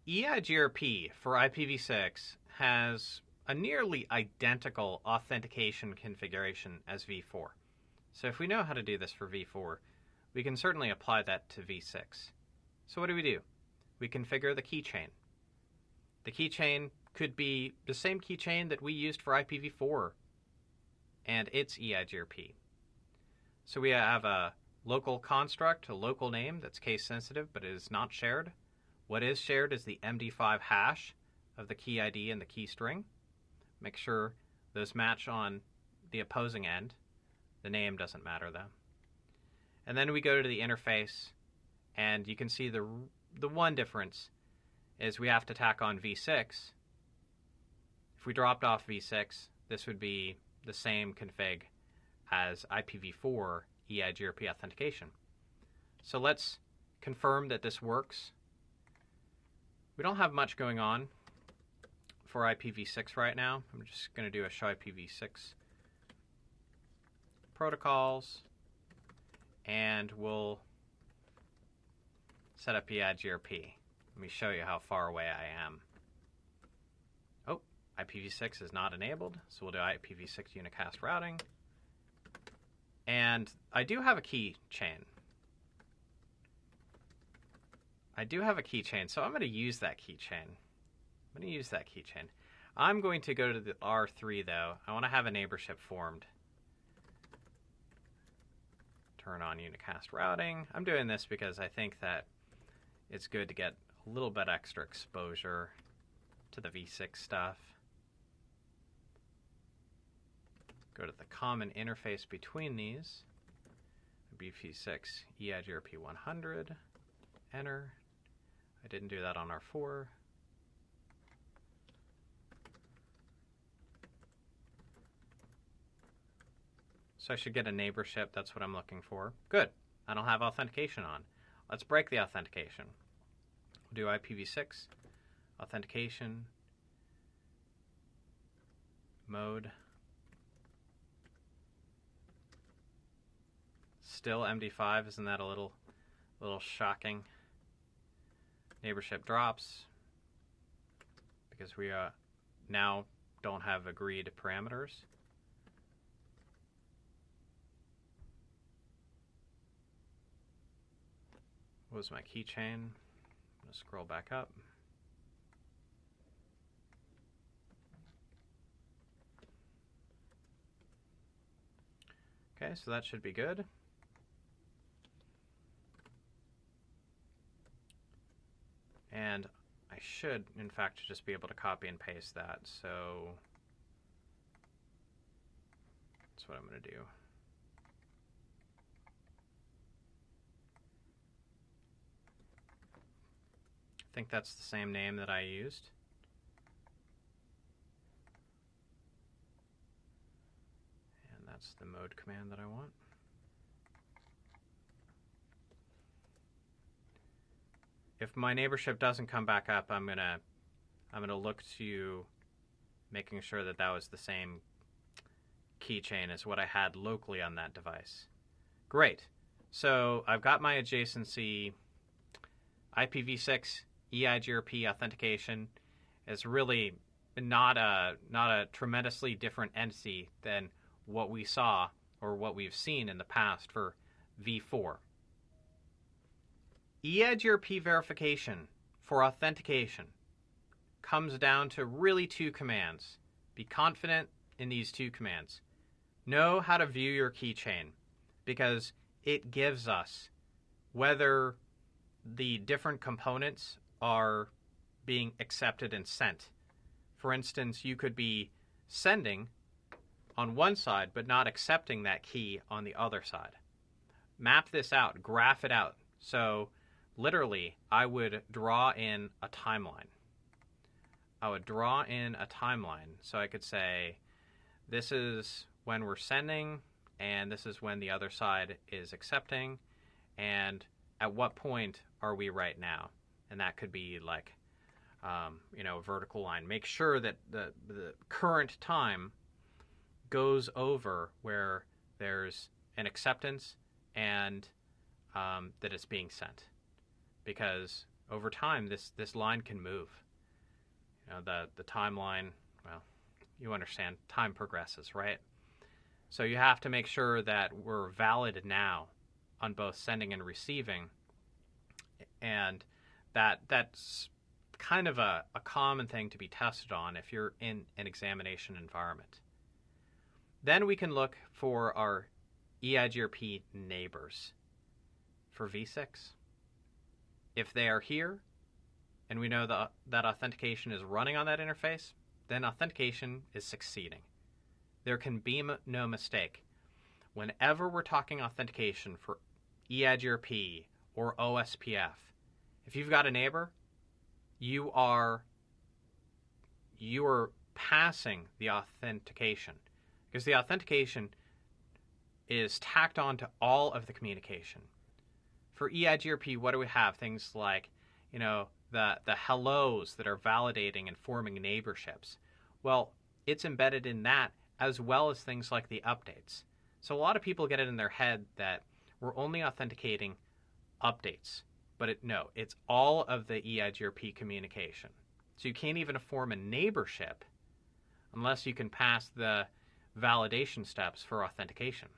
EIGRP for IPv6 has a nearly identical authentication configuration as v4. So if we know how to do this for v4, we can certainly apply that to v6. So what do? We configure the keychain. The keychain could be the same keychain that we used for IPv4 and its EIGRP. So we have a local construct, a local name that's case sensitive but is not shared. What is shared is the MD5 hash of the key ID and the key string. Make sure those match on the opposing end. The name doesn't matter though. And then we go to the interface, and you can see the one difference is we have to tack on v6. If we dropped off v6, this would be the same config as IPv4 EIGRP authentication. So let's confirm that this works. We don't have much going on for IPv6 right now. I'm just going to do a show IPv6 protocols, and we'll set up EIGRP. Let me show you how far away I am. Oh, IPv6 is not enabled, so we'll do IPv6 unicast routing. And I do have a keychain. So I'm going to use that keychain. I'm going to go to the R3, though. I want to have a neighborship formed. Turn on unicast routing. I'm doing this because I think that it's good to get a little bit extra exposure to the v6 stuff. Go to the common interface between these. IPv6 EIGRP 100. Enter. I didn't do that on R4. So I should get a neighborship. That's what I'm looking for. Good. I don't have authentication on. Let's break the authentication. We'll do IPv6 authentication mode. Still MD5. Isn't that a little shocking? Neighborship drops because we now don't have agreed parameters. What was my keychain? I'm going to scroll back up. Okay, so that should be good. And I should, in fact, just be able to copy and paste that. So that's what I'm going to do. I think that's the same name that I used. And that's the mode command that I want. If my neighborship doesn't come back up, I'm gonna look to making sure that that was the same keychain as what I had locally on that device. Great. So I've got my adjacency. IPv6 EIGRP authentication is really not a tremendously different entity than what we saw or what we've seen in the past for v4. EIGRP verification for authentication comes down to really two commands. Be confident in these two commands. Know how to view your keychain, because it gives us whether the different components are being accepted and sent. For instance, you could be sending on one side but not accepting that key on the other side. Map this out, graph it out. So literally, I would draw in a timeline. So I could say, this is when we're sending, and this is when the other side is accepting, and at what point are we right now? And that could be like, a vertical line. Make sure that the current time goes over where there's an acceptance and that it's being sent. Because over time, this line can move. You know, the timeline, well, you understand, time progresses, right? So you have to make sure that we're valid now on both sending and receiving, and that's kind of a common thing to be tested on if you're in an examination environment. Then we can look for our EIGRP neighbors for v6. If they are here, and we know that authentication is running on that interface, then authentication is succeeding. There can be no mistake. Whenever we're talking authentication for EIGRP or OSPF, if you've got a neighbor, you are passing the authentication, because the authentication is tacked on to all of the communication. For EIGRP, what do we have? Things like, you know, the hellos that are validating and forming neighborships. Well, it's embedded in that, as well as things like the updates. So a lot of people get it in their head that we're only authenticating updates, but no, it's all of the EIGRP communication. So you can't even form a neighborship unless you can pass the validation steps for authentication.